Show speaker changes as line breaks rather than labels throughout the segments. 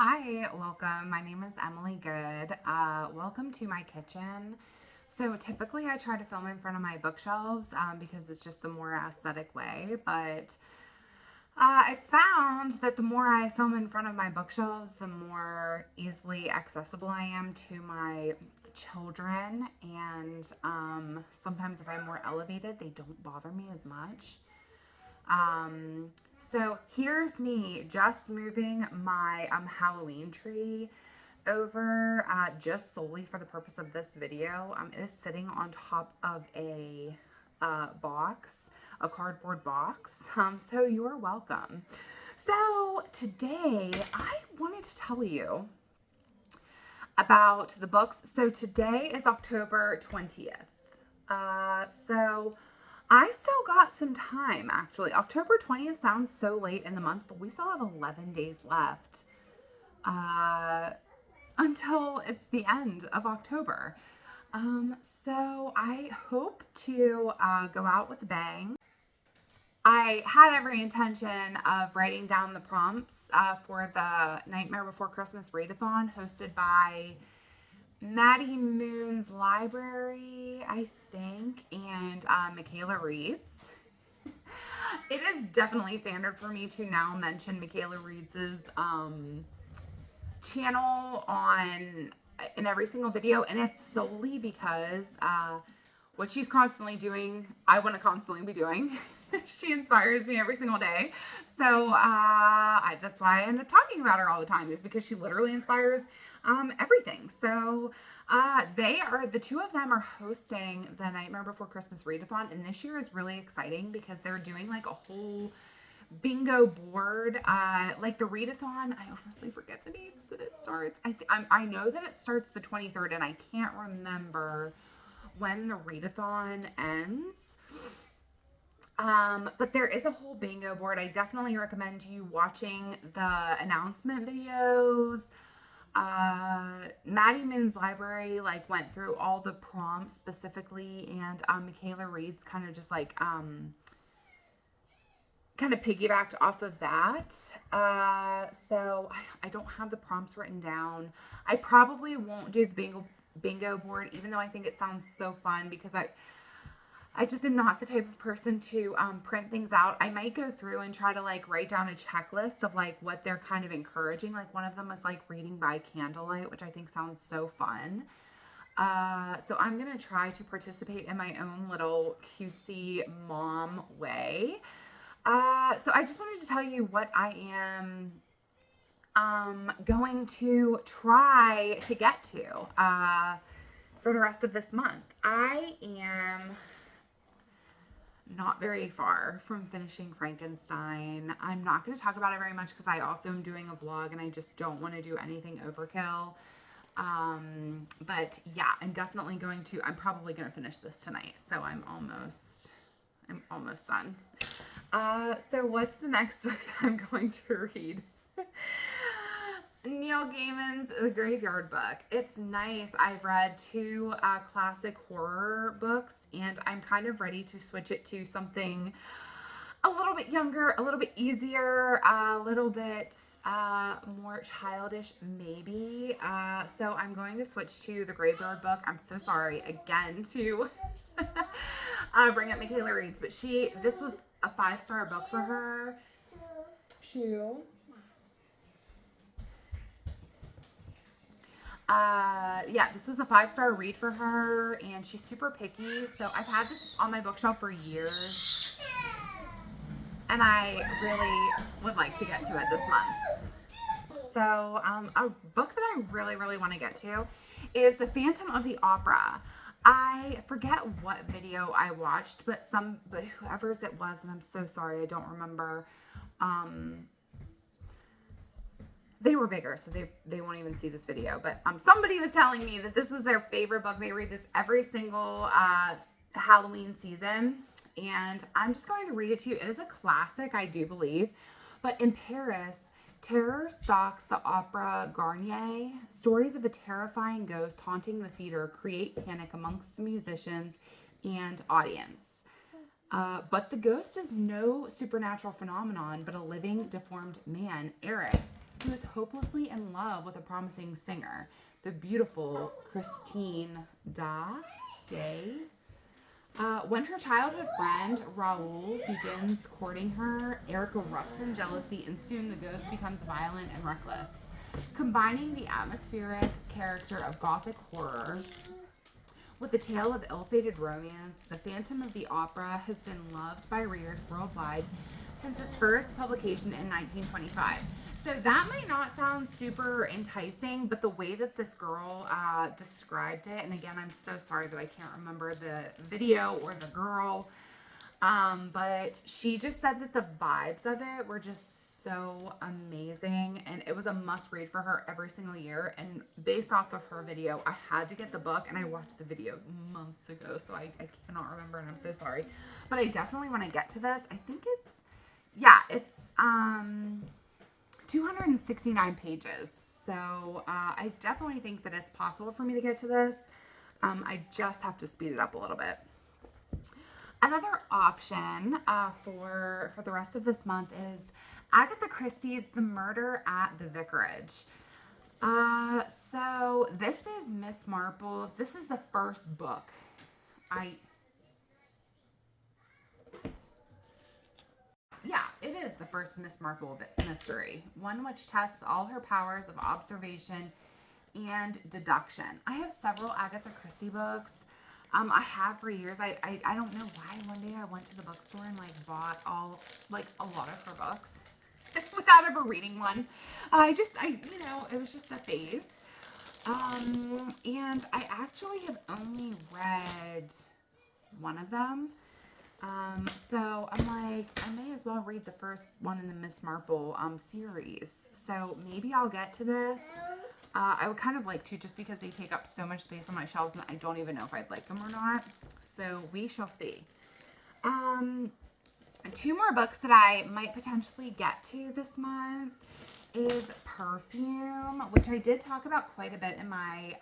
Hi, welcome. My name is Emily Good. Welcome to my kitchen. So typically I try to film in front of my bookshelves because it's just the more aesthetic way, but I found that the more I film in front of my bookshelves, the more easily accessible I am to my children, and sometimes if I'm more elevated, they don't bother me as much. Um, so here's me just moving my Halloween tree over just solely for the purpose of this video. It is sitting on top of a box, a cardboard box. So you're welcome. So today I wanted to tell you about the books. So today is October 20th. So I still got some time, actually. October 20th sounds so late in the month, but we still have 11 days left until it's the end of October. So I hope to go out with a bang. I had every intention of writing down the prompts for the Nightmare Before Christmas readathon hosted by Maddie Moon's Library, I think, and Michaela Reed's. It is definitely standard for me to now mention Michaela Reed's channel in every single video, and it's solely because what she's constantly doing, I want to constantly be doing. She inspires me every single day. So that's why I end up talking about her all the time, is because she literally inspires everything. So the two of them are hosting the Nightmare Before Christmas readathon, and this year is really exciting because they're doing like a whole bingo board. Like the readathon, I honestly forget the dates that it starts. I know that it starts the 23rd, and I can't remember when the readathon ends. But there is a whole bingo board. I definitely recommend you watching the announcement videos. Maddie Moon's Library went through all the prompts specifically, and Michaela Reed's kind of just kind of piggybacked off of that. So I don't have the prompts written down. I probably won't do the bingo board, even though I think it sounds so fun, because I just am not the type of person to print things out. I might go through and try to write down a checklist of what they're kind of encouraging. Like one of them was reading by candlelight, which I think sounds so fun. So I'm going to try to participate in my own little cutesy mom way. So I just wanted to tell you what I am going to try to get to for the rest of this month. I am not very far from finishing Frankenstein. I'm not going to talk about it very much because I also am doing a vlog and I just don't want to do anything overkill. But yeah, I'm probably going to finish this tonight. So I'm almost done. So what's the next book that I'm going to read? Neil Gaiman's The Graveyard Book. It's nice. I've read two classic horror books, and I'm kind of ready to switch it to something a little bit younger, a little bit easier, a little bit more childish, maybe. So I'm going to switch to The Graveyard Book. I'm so sorry again to bring up Michaela Reed's, but this was a 5-star book for her. Yeah, this was a 5-star read for her, and she's super picky. So I've had this on my bookshelf for years, and I really would like to get to it this month. So a book that I really, really want to get to is The Phantom of the Opera. I forget what video I watched, but whoever's it was, and I'm so sorry, I don't remember. They were bigger, so they won't even see this video. But somebody was telling me that this was their favorite book. They read this every single Halloween season. And I'm just going to read it to you. It is a classic, I do believe. But in Paris, terror stalks the Opera Garnier. Stories of a terrifying ghost haunting the theater create panic amongst the musicians and audience. But the ghost is no supernatural phenomenon, but a living, deformed man, Eric, who is hopelessly in love with a promising singer, the beautiful Christine Day. When her childhood friend Raoul begins courting her, Eric erupts in jealousy, and soon the ghost becomes violent and reckless. Combining the atmospheric character of gothic horror with the tale of ill-fated romance, The Phantom of the Opera has been loved by readers worldwide since its first publication in 1925. So that might not sound super enticing, but the way that this girl described it, and again, I'm so sorry that I can't remember the video or the girl, but she just said that the vibes of it were just so amazing, and it was a must read for her every single year. And based off of her video, I had to get the book, and I watched the video months ago, so I cannot remember, and I'm so sorry. But I definitely want to get to this. I think it's 269 pages. So I definitely think that it's possible for me to get to this. I just have to speed it up a little bit. Another option for the rest of this month is Agatha Christie's The Murder at the Vicarage. So this is Miss Marple's. This is the first book. Yeah, it is the first Miss Marple mystery, one which tests all her powers of observation and deduction. I have several Agatha Christie books. I have for years. I don't know why. One day I went to the bookstore and bought a lot of her books without ever reading one. It was just a phase. And I actually have only read one of them. So I'm like, I may as well read the first one in the Miss Marple series. So maybe I'll get to this. I would kind of like to, just because they take up so much space on my shelves and I don't even know if I'd like them or not. So we shall see. Two more books that I might potentially get to this month is Perfume, which I did talk about quite a bit in my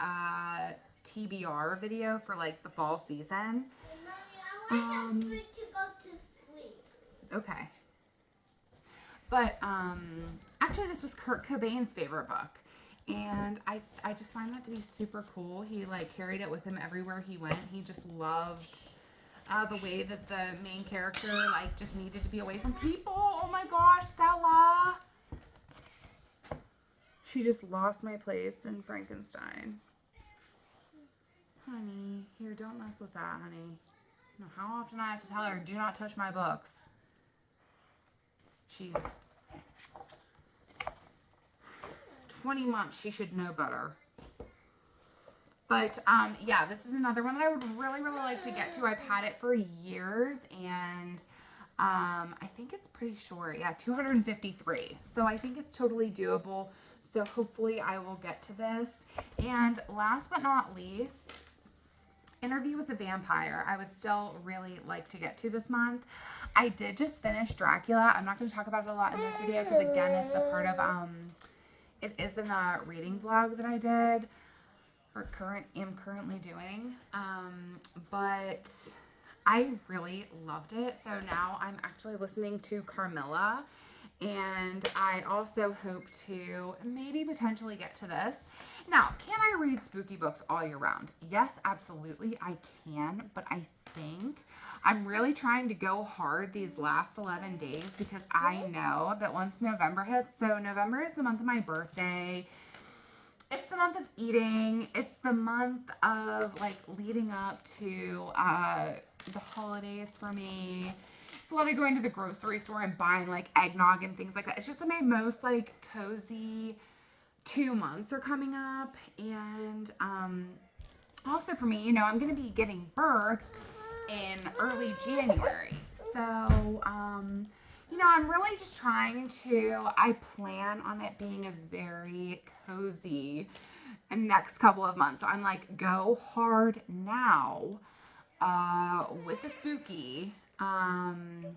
TBR video for the fall season.
Mommy, to go to sleep.
Okay. But actually this was Kurt Cobain's favorite book. And I just find that to be super cool. He carried it with him everywhere he went. He just loved the way that the main character just needed to be away from people. Oh my gosh, Stella. She just lost my place in Frankenstein. Honey, here, don't mess with that, honey. You know how often I have to tell her, do not touch my books. She's 20 months. She should know better. But, yeah, this is another one that I would really, really like to get to. I've had it for years, and I think it's pretty short. Yeah, 253. So I think it's totally doable. So hopefully I will get to this. And last but not least, Interview with the Vampire. I would still really like to get to this month. I did just finish Dracula. I'm not going to talk about it a lot in this video because, again, it's a part of, it is in a reading vlog that I did, or am currently doing. But I really loved it. So now I'm actually listening to Carmilla, and I also hope to maybe potentially get to this. Now, can I read spooky books all year round? Yes, absolutely, I can, but I think I'm really trying to go hard these last 11 days because I know that once November hits, so November is the month of my birthday. It's the month of eating. It's the month of leading up to the holidays for me. It's a lot of going to the grocery store and buying eggnog and things like that. It's just my most cozy 2 months are coming up. And also for me, I'm going to be giving birth in early January. So, I'm really just trying to, I plan on it being a very cozy next couple of months. So I'm go hard now with the spooky, and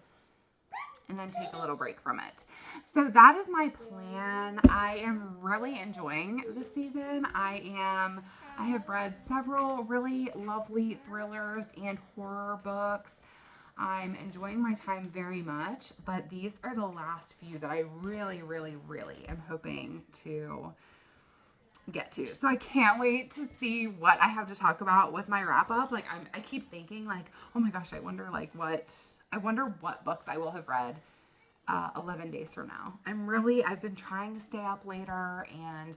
then take a little break from it. So that is my plan. I am really enjoying this season. I have read several really lovely thrillers and horror books. I'm enjoying my time very much, but these are the last few that I really, really, really am hoping to get to. So I can't wait to see what I have to talk about with my wrap up. Like I keep thinking like, oh my gosh, I wonder what books I will have read 11 days from now. I've been trying to stay up later and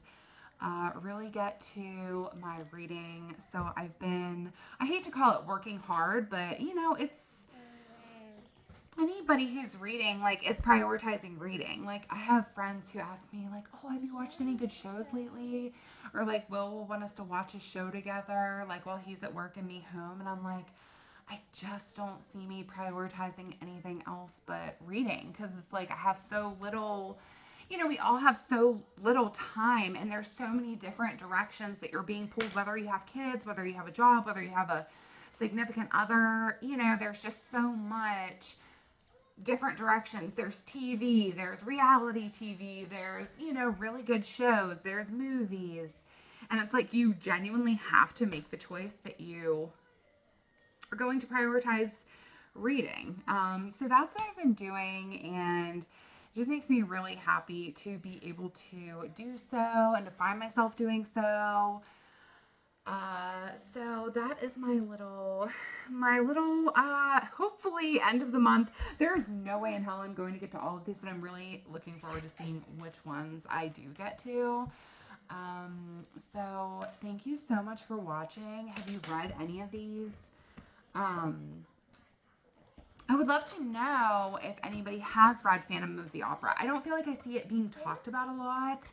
really get to my reading. So I hate to call it working hard, but it's anybody who's reading, like, is prioritizing reading. Like, I have friends who ask me, like, oh, have you watched any good shows lately? Or, like, Will want us to watch a show together, like, while he's at work and me home. And I'm like, I just don't see me prioritizing anything else but reading. Because it's like, I have so little, we all have so little time. And there's so many different directions that you're being pulled, whether you have kids, whether you have a job, whether you have a significant other. There's just so much different directions. There's TV, there's reality TV, there's, really good shows, there's movies. And it's like you genuinely have to make the choice that you are going to prioritize reading. So that's what I've been doing, and it just makes me really happy to be able to do so and to find myself doing so. So that is my little, hopefully end of the month. There's no way in hell I'm going to get to all of these, but I'm really looking forward to seeing which ones I do get to. So thank you so much for watching. Have you read any of these? I would love to know if anybody has read Phantom of the Opera. I don't feel like I see it being talked about a lot.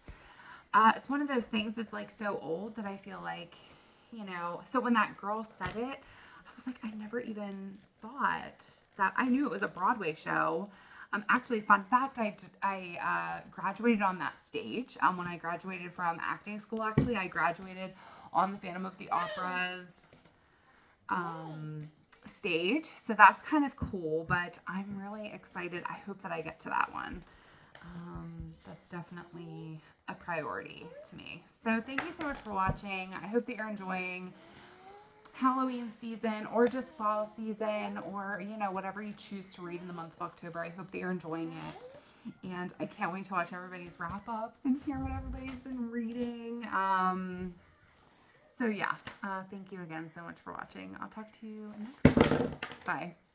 It's one of those things that's like so old that I feel like, so when that girl said it, I was like, I never even thought that. I knew it was a Broadway show. Actually, fun fact, I graduated on that stage. When I graduated from acting school, actually, I graduated on the Phantom of the Opera's stage. So that's kind of cool, but I'm really excited. I hope that I get to that one. That's definitely a priority to me. So thank you so much for watching. I hope that you're enjoying Halloween season or just fall season or, whatever you choose to read in the month of October. I hope that you're enjoying it. And I can't wait to watch everybody's wrap ups and hear what everybody's been reading. So yeah, thank you again so much for watching. I'll talk to you next time. Bye.